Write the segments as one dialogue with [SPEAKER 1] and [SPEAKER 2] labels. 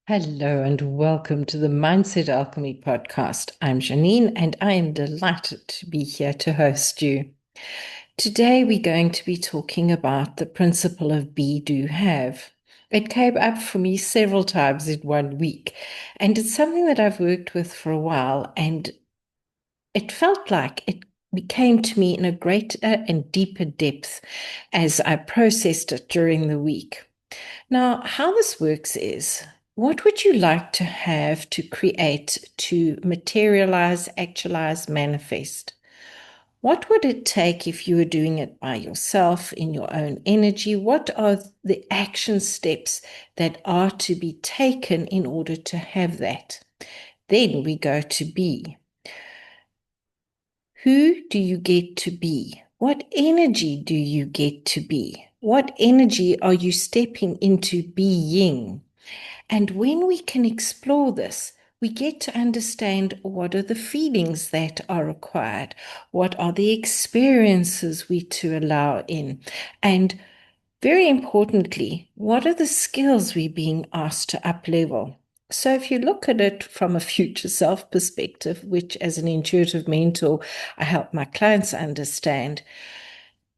[SPEAKER 1] Hello and welcome to the Mindset Alchemy podcast. I'm Janine and I am delighted to be here to host you. Today we're going to be talking about the principle of be, do, have. It came up for me several times in one week, and it's something that I've worked with for a while, and it felt like it became to me in a greater and deeper depth as I processed it during the week. Now, how this works is, what would you like to have to create, to materialize, actualize, manifest? What would it take if you were doing it by yourself in your own energy? What are the action steps that are to be taken in order to have that? Then we go to be. Who do you get to be? What energy do you get to be? What energy are you stepping into being? And when we can explore this, we get to understand what are the feelings that are required, what are the experiences we to allow in, and very importantly, what are the skills we're being asked to uplevel? So, if you look at it from a future self perspective, which as an intuitive mentor, I help my clients understand,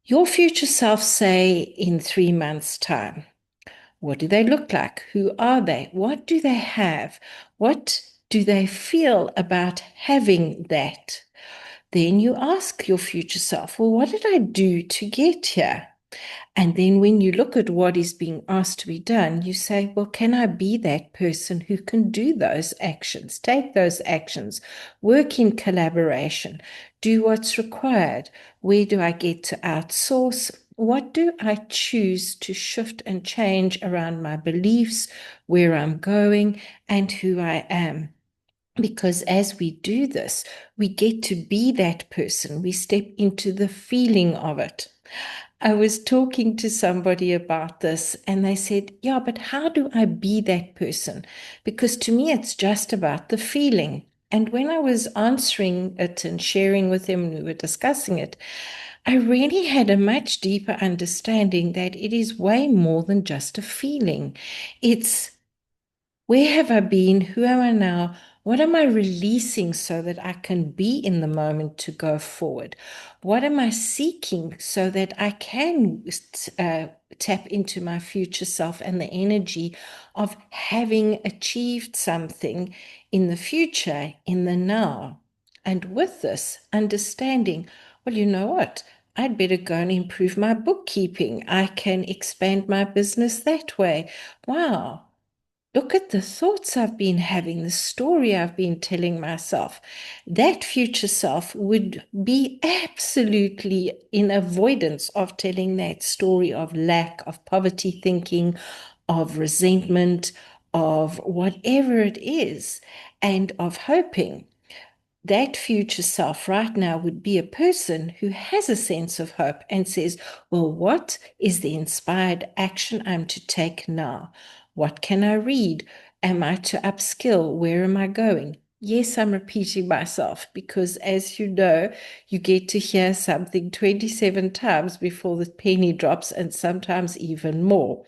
[SPEAKER 1] your future self, say in 3 months' time, what do they look like? Who are they? What do they have? What do they feel about having that? Then you ask your future self, well, what did I do to get here? And then when you look at what is being asked to be done, you say, well, can I be that person who can do those actions, take those actions, work in collaboration, do what's required? Where do I get to outsource? What do I choose to shift and change around my beliefs, where I'm going, and who I am? Because as we do this, we get to be that person. We step into the feeling of it. I was talking to somebody about this, and they said, yeah, but how do I be that person? Because to me, it's just about the feeling. And when I was answering it and sharing with them, and we were discussing it, I really had a much deeper understanding that it is way more than just a feeling. It's where have I been? Who am I now? What am I releasing so that I can be in the moment to go forward? What am I seeking so that I can tap into my future self and the energy of having achieved something in the future, in the now? And with this understanding, well, you know what? I'd better go and improve my bookkeeping. I can expand my business that way. Wow. Look at the thoughts I've been having, the story I've been telling myself. That future self would be absolutely in avoidance of telling that story of lack, of poverty thinking, of resentment, of whatever it is, and of hoping. That future self right now would be a person who has a sense of hope and says, well, what is the inspired action I'm to take now? What can I read? Am I to upskill? Where am I going? Yes, I'm repeating myself because, as you know, you get to hear something 27 times before the penny drops, and sometimes even more.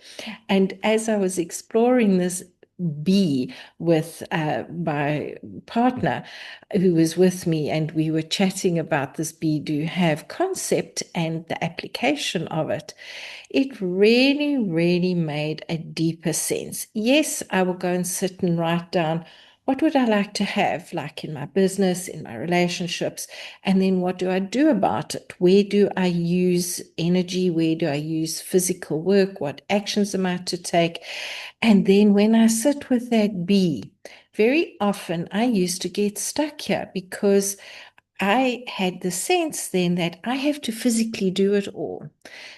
[SPEAKER 1] And as I was exploring this be with my partner who was with me, and we were chatting about this be, do, have concept and the application of it, it really, really made a deeper sense. Yes, I will go and sit and write down what would I like to have, like in my business, in my relationships, and then what do I do about it? Where do I use energy? Where do I use physical work? What actions am I to take? And then when I sit with that be, very often I used to get stuck here because I had the sense then that I have to physically do it all.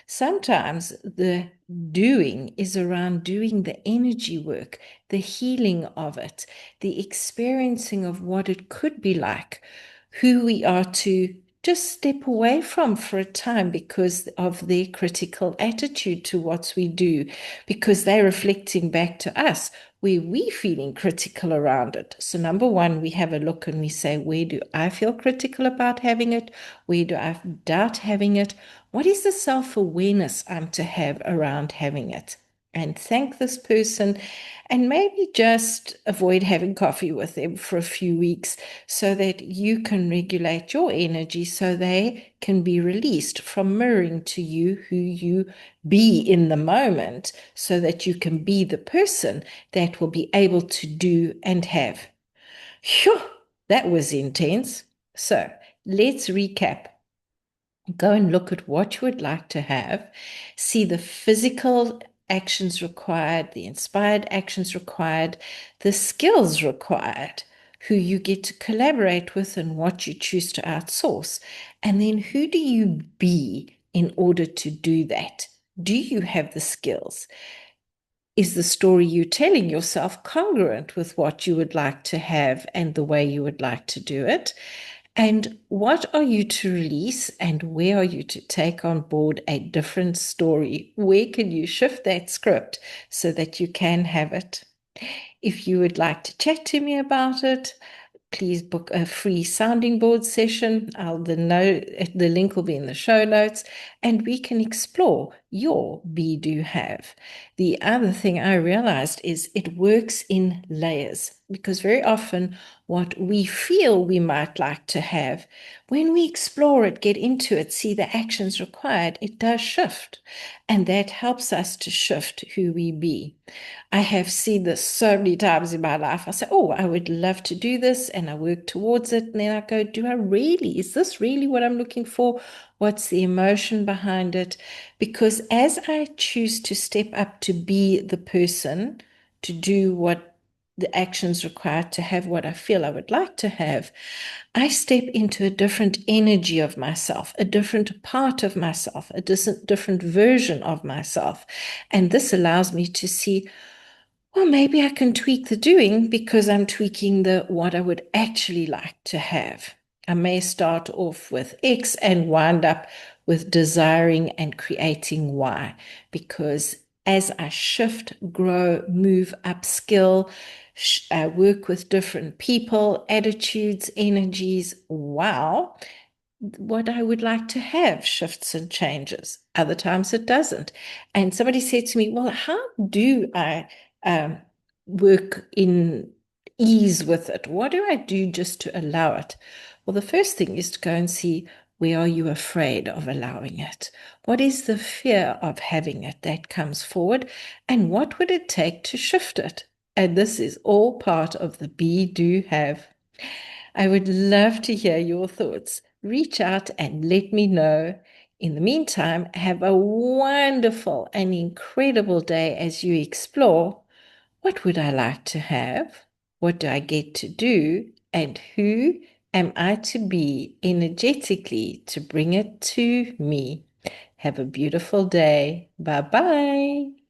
[SPEAKER 1] Sometimes the doing is around doing the energy work, the healing of it, the experiencing of what it could be like, who we are to just step away from for a time because of their critical attitude to what we do, because they're reflecting back to us where we feeling critical around it. So number one, we have a look and we say, where do I feel critical about having it? Where do I doubt having it? What is the self-awareness I'm to have around having it? and thank this person, and maybe just avoid having coffee with them for a few weeks so that you can regulate your energy so they can be released from mirroring to you who you be in the moment so that you can be the person that will be able to do and have. Phew, that was intense. So let's recap. Go and look at what you would like to have, see the physical actions required, the inspired actions required, the skills required, who you get to collaborate with, and what you choose to outsource. And then who do you be in order to do that? Do you have the skills? Is the story you're telling yourself congruent with what you would like to have and the way you would like to do it? And what are you to release, and where are you to take on board a different story? Where can you shift that script so that you can have it? If you would like to chat to me about it, please book a free sounding board session. The link will be in the show notes, and we can explore your be, do, have. The other thing I realized is it works in layers, because very often what we feel we might like to have, when we explore it, get into it, see the actions required, it does shift. And that helps us to shift who we be. I have seen this so many times in my life. I say, oh, I would love to do this, and I work towards it. And then I go, do I really? Is this really what I'm looking for? What's the emotion behind it? Because as I choose to step up to be the person, to do what the actions required to have what I feel I would like to have, I step into a different energy of myself, a different part of myself, a different version of myself. And this allows me to see, well, maybe I can tweak the doing because I'm tweaking the what I would actually like to have. I may start off with X and wind up with desiring and creating Y, because as I shift, grow, move, upskill, work with different people, attitudes, energies, wow, what I would like to have shifts and changes. Other times it doesn't. And somebody said to me, well, how do I um, work in ease with it? What do I do just to allow it? Well, the first thing is to go and see, where are you afraid of allowing it? What is the fear of having it that comes forward? And what would it take to shift it? And this is all part of the be, do, have. I would love to hear your thoughts. Reach out and let me know. In the meantime, have a wonderful and incredible day as you explore, what would I like to have? What do I get to do? And who am I to be energetically to bring it to me? Have a beautiful day. Bye bye.